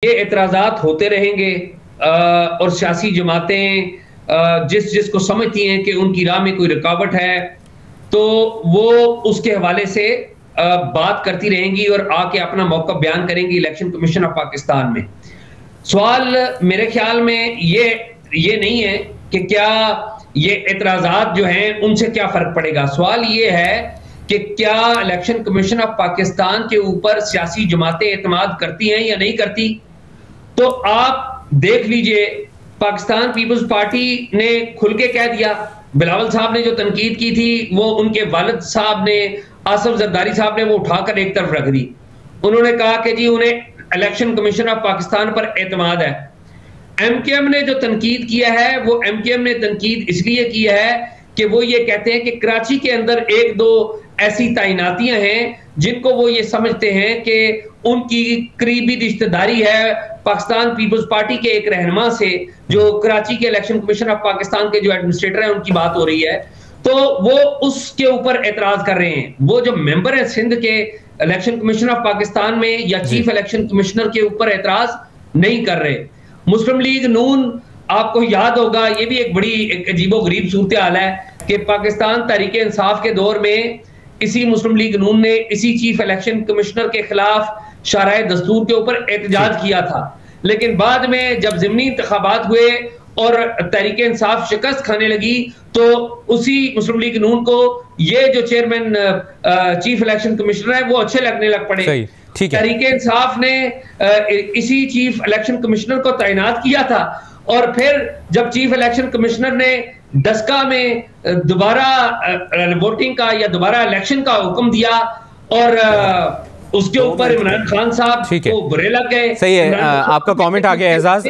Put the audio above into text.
ये एतराज़ात होते रहेंगे और सियासी जमातें जिसको समझती हैं कि उनकी राह में कोई रुकावट है तो वो उसके हवाले से बात करती रहेंगी और आके अपना मौका बयान करेंगी इलेक्शन कमीशन ऑफ पाकिस्तान में। सवाल मेरे ख्याल में ये नहीं है कि क्या ये एतराज़ात जो हैं उनसे क्या फर्क पड़ेगा। सवाल ये है कि क्या इलेक्शन कमीशन ऑफ पाकिस्तान के ऊपर सियासी जमातें एतमाद करती हैं या नहीं करती। तो आप देख लीजिए, पाकिस्तान पीपल्स पार्टी ने खुल के कह दिया, बिलावल साहब ने जो तनकीद की थी वो उनके वालिद साहब ने, आसिफ जरदारी साहब ने वो उठाकर एक तरफ रख दी। उन्होंने कहा कि जी उन्हें इलेक्शन कमीशन ऑफ पाकिस्तान पर एतमाद है। एमकेएम ने जो तनकीद किया है वो एमकेएम ने तनकीद इसलिए की है कि वो ये कहते हैं कि कराची के अंदर एक दो ऐसी तैनातियां हैं जिनको वो ये समझते हैं कि उनकी करीबी रिश्तेदारी है पाकिस्तान पीपल्स पार्टी के एक रहनुमा से, जो कराची के इलेक्शन कमीशन ऑफ पाकिस्तान के जो एडमिनिस्ट्रेटर हैं उनकी बात हो रही है, तो वो उसके ऊपर एतराज कर रहे हैं। वो जो मेंबर है सिंध के इलेक्शन कमीशन ऑफ पाकिस्तान में या चीफ इलेक्शन कमिश्नर के ऊपर एतराज नहीं कर रहे। मुस्लिम लीग नून, आपको याद होगा, ये भी एक बड़ी अजीबोगरीब सूरत हाल है कि पाकिस्तान तहरीक इंसाफ के दौर में इसी मुस्लिम लीग नून ने इसी चीफ इलेक्शन कमिश्नर के खिलाफ शरह दस्तूर के ऊपर एहतजाज किया था, लेकिन बाद में जब ज़िमनी इंतखाबात हुए और तहरीक इंसाफ शिकस्त खाने लगी तो उसी मुस्लिम लीग नून को ये जो चेयरमैन चीफ इलेक्शन कमिश्नर है वो अच्छे लगने लग पड़े। तहरीक इंसाफ ने इसी चीफ इलेक्शन कमिश्नर को तैनात किया था और फिर जब चीफ इलेक्शन कमिश्नर ने डस्का में दोबारा वोटिंग का या दोबारा इलेक्शन का हुक्म दिया और उसके ऊपर इमरान खान साहब को बुरे लग गए। सही है, आपका कमेंट आ गया एजाज।